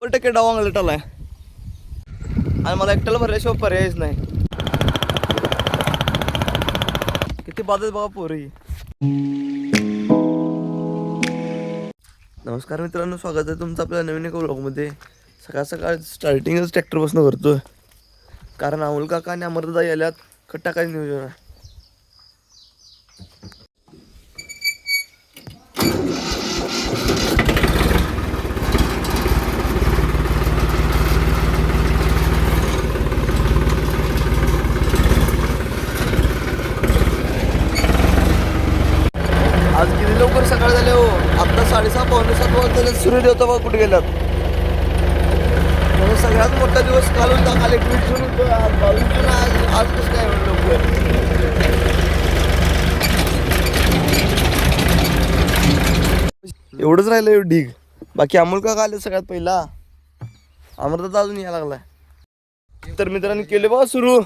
टक्के डाव अंगलट आलाय आणि मला एकट्याला भरल्याशिवाय पर्यायच नाही. किती बाधत बघा पोरी. नमस्कार मित्रांनो, स्वागत आहे तुमचं आपल्या नवीन एका व्लॉगमध्ये. सकाळ सकाळ स्टार्टिंगच ट्रॅक्टरपासून करतोय कारण अमोल काका आणि अमरदादा याल्यात खत टाकायचं नियोजन आहे. आज किती लवकर सकाळ झाले हो. आता 6:30 पावणे 7 वाजता सूर्य देवता बघा कुठे गेलात. म्हणजे सगळ्यात मोठा दिवस काल होता. काल 21 जून होतं, आज 22 जून. आज कसं काय लवकर. एवढंच राहिलं ढीग. बाकी अमोल काका आले सगळ्यात पहिला. अमरदादा अजून यायला लागलाय. तर मित्रांनी केले बघा सुरू.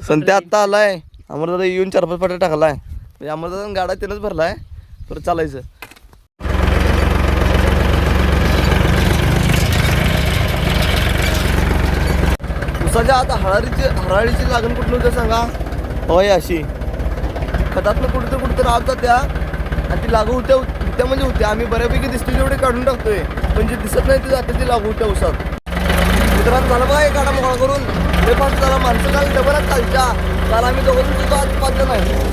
संत्या आत्ता आलाय. अमरदादा येऊन 4-5 पाट्या टाकलाय. म्हणजे अमरदादा गाडा त्यानंच भरलाय. तर चालायचं. उसाच्या आता हराळीची लागण कुठलं होतं सांगा. होय अशी खतातनं कुठं राहत त्या आणि ती लागू होत्या म्हणजे होत्या. आम्ही बऱ्यापैकी दिसते तेवढे काढून टाकतोय, पण जे दिसत नाही ते जाते ती लागू होत्या उसात. मित्रांनो झालं बघा एक गाडा मोकळा करून. हे फास्ट झाला. माणसं काल डबलच चालच्या. काल आम्ही दोघं सुद्धा आज 5 जण आहे.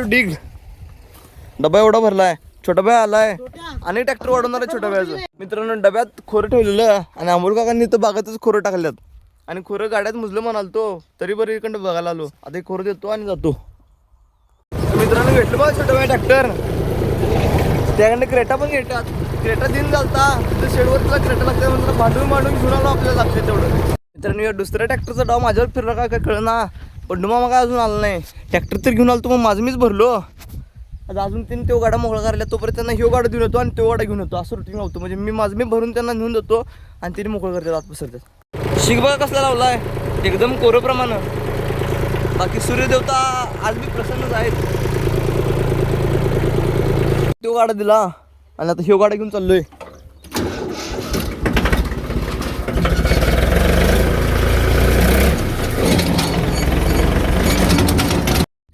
ढीग डबा एवढा भरलाय. छोटा बाय आलाय आणि ट्रॅक्टर वाढवणार आहे छोट्या बायाचं. मित्रांनो डब्यात खोरं ठेवलेलं आणि अमोल काकांनी तर बागातच खोरं टाकल्यात आणि खोरं गाड्यात मुजलं म्हणालतो तरी बरं इकडं बघायला आलो. आता खोरं देतो आणि जातो. मित्रांनो भेटलं बघा छोट्या बाय ट्रॅक्टर. त्याकडे क्रेटा पण घेतात. क्रेटा दिन चालता तिथं शेडवर तुला क्रेटा लागते म्हणून मांडून घेऊन आलो. आपल्याला लागते तेवढं. मित्रांनो या दुसऱ्या ट्रॅक्टरचा डाव माझ्यावर फिरला काय कळलं ना. पंडू मामा काय अजून आला नाही. ट्रॅक्टर तर घेऊन आलो तो, मग माझं मीच भरलो. आता अजून त्यांनी तो गाडा मोकळा करायला तोपर्यंत त्यांना ह्यो गाडा घेऊन येतो आणि तो गाडा घेऊन येतो. असं रुटीन लावतो. म्हणजे मी माझं मी भरून त्यांना घेऊन देतो आणि त्यांनी मोकळं करतात आत पसरतात. शिक बघा कसला लावलाय एकदम कोरप्रमाणे. बाकी सूर्यदेवता आज मी प्रसन्नच आहेत. तो गाडा दिला आणि आता ह्यो गाडा घेऊन चाललोय.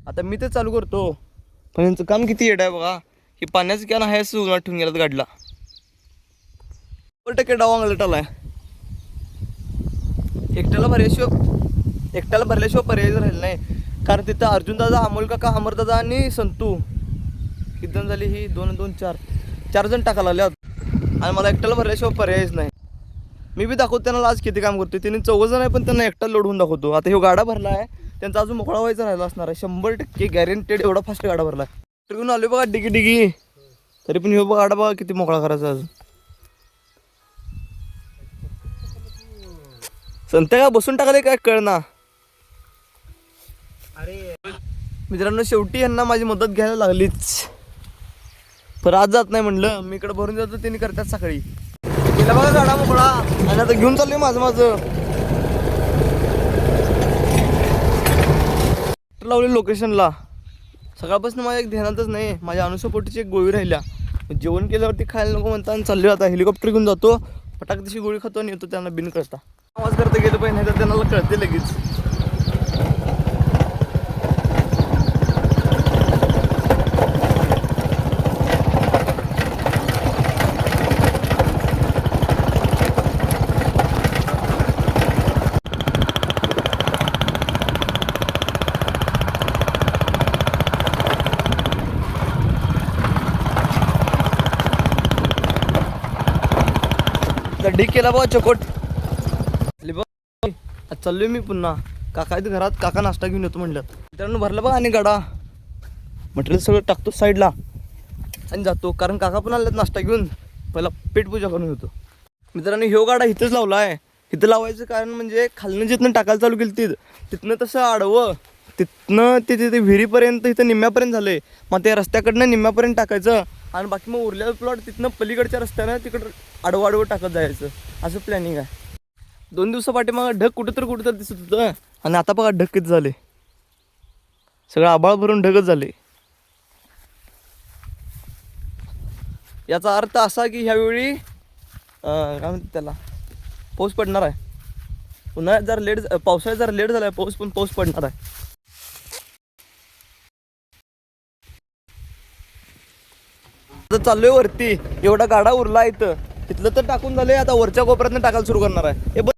आता मी ते चालू करतो, पण यांचं काम किती येड आहे बघा. ही पाण्याचं कॅन आहे असं उन्हात ठेवून गेलात गाडीला. 100% डाव अंगलट आलाय. एकट्याला भरल्याशिवाय पर्यायच राहिलं नाही. कारण तिथं अर्जुन दादा, अमोल काका, अमरदादा आणि संतू किती जण झाली ही 2-2-4 जण टाकायला लागले आणि मला एकट्याला भरल्याशिवाय पर्यायच नाही. मी बी दाखवतो त्यांना आज किती काम करतो. त्यांनी 4 जण आहे पण त्यांना एकटा लोड होऊन दाखवतो. आता ह्यो गाडा भरला आहे, त्यांचा अजून मोकळा व्हायचा राहिला असणार आहे. 100% गॅरंटेड एवढा फास्ट गाडा भरला. घेऊन आलो बघा डिगी तरी पण ह्यो गाडा बघा किती मोकळा करायचा अजून. संत्या का बसून टाकले काय कळना. अरे मित्रांनो शेवटी यांना माझी मदत घ्यायला लागलीच. पर आज जात नाही म्हणलं मी इकडे भरून जातो. त्यांनी करतात सकाळी. गेला बघा गाडा मोकळा आणि आता घेऊन चाललोय माझं लावले लोकेशनला. सकाळपासून माझ्या एक ध्यानातच नाही. माझ्या अनुसपोटीची एक गोळी राहिल्या. जेवण केल्यावरती खायला नको म्हणता आणि चाललो. आता हेलिकॉप्टर घेऊन जातो. पटाक तशी गोळी खातो आणि येतो. त्यांना बिन कळता आवाज करता गेलं पाहिजे, नाही तर त्यांना कळते लगेच. ढीक केला बघा चकोट. चाललोय मी पुन्हा. काका इथं घरात. काका नाश्ता घेऊन येतो म्हणलं. मित्रांनो भरला बघा आणि गाडा मटेरियल सगळं टाकतो साईडला आणि जातो. कारण काका पण आल्यात नाश्ता घेऊन. पहिला पेटपूजा करून येतो. मित्रांनो ह्यो गाडा इथंच लावला आहे. इथं लावायचं कारण म्हणजे खालनं जिथनं टाकायला चालू केली तिथनं तसं आडवं तिथनं ते तिथे विहिरीपर्यंत इथं निम्म्यापर्यंत झालंय. मग त्या रस्त्याकडनं निम्म्यापर्यंत टाकायचं आणि बाकी मग उरलेलं प्लॉट तिथनं पलीकडच्या रस्त्यानं तिकडं आडवं टाकत जायचं, असं प्लॅनिंग आहे. 2 दिवसापाठी मग ढग कुठं तर दिसत होतं आणि आता बघा ढग किती झाले, सगळं आभाळ भरून ढगच झाले. याचा अर्थ असा की ह्यावेळी काय म्हणतात त्याला, पाऊस पडणार आहे. उन्हाळ्यात जरा लेट, पावसाळ्यात जरा लेट झाला आहे पाऊस, पण पाऊस पडणार आहे. आता चाललोय वरती, एवढा गाडा उरला इथं, तिथलं तर टाकून झालंय, आता वरच्या कोपऱ्यातनं टाकायला सुरू करणार आहे. हे बघा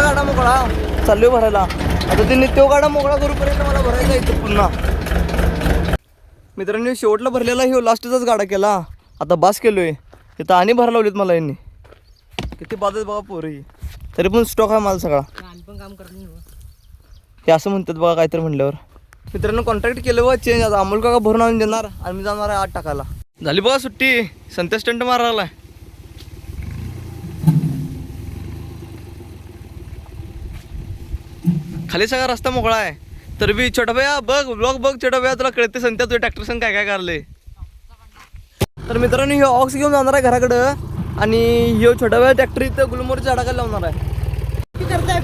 गाडा मोकळा, चाललोय भरायला. आता त्यांनी तो गाडा मोकळा करूपर्यंत मला भरायचा इथं पुन्हा. मित्रांनी शेवटला भरलेला ह्यो लास्टचाच गाडा केला, आता बास केलोय. तिथं आणि भरायला लावलीत मला यांनी, किती बाद बघा पोरही, तरी पण स्टॉक आहे मला सगळा. हे असं म्हणतात बघा काहीतरी म्हणल्यावर. मित्रांनो कॉन्ट्रॅक्ट केलं बघा चेंज, आता अमोल काका भरून आणून देणार आणि मी जाणार आहे आत टाकायला. झाली बघा सुट्टी, संत्या स्टंट मारायला. खाली सगळा रस्ता मोकळा आहे, तर बी छोटा भैया बघ ब्लॉग बघ, छोटा भैया तुला कळते संत्या तुझ्या ट्रॅक्टर संग काय काढले. तर मित्रांनो हे ऑक्स घेऊन जाणार आहे घराकडं, आणि ह्यो छोटा भैया ट्रॅक्टर इथं गुलमोहरच्या झाडाखाली लावणार आहे.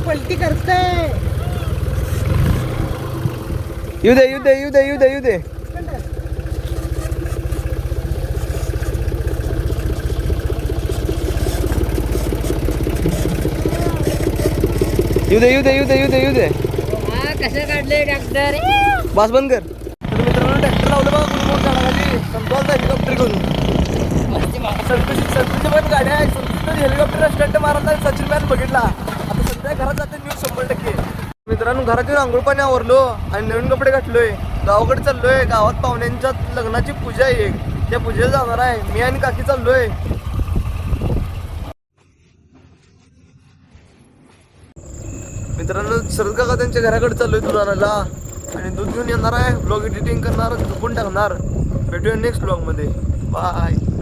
पलटी करताय. येऊ दे. येऊ दे. कसं काढले ट्रॅक्टर, बस बंद कर. तर मित्रांनो ट्रॅक्टर लावलं बघा गुलमोहर झाडाखाली, संतोषचा हेलिकॉप्टर घेऊन. संतोषची पण गाडी आहे, संतोष हेलिकॉप्टर स्टंट मारत सचिन मॅन बघितला. आता सध्या घरात जाते न्यूज 100%. मित्रांनो घरात येऊन आंघोळ पाणी आवरलो आणि नवीन कपडे घातलोय, गावाकडे चाललोय. गावात पाहुण्यांच्या लग्नाची पूजा आहे, त्या पूजेला जाणार आहे. मी आणि काकी चाललोय. मित्रांनो शरद काका त्यांच्या घराकडे चाललोय दूध आणायला, आणि दूध घेऊन येणार आहे. ब्लॉग एडिटिंग करणार, झोपून टाकणार. भेटूया नेक्स्ट ब्लॉग मध्ये. बाय.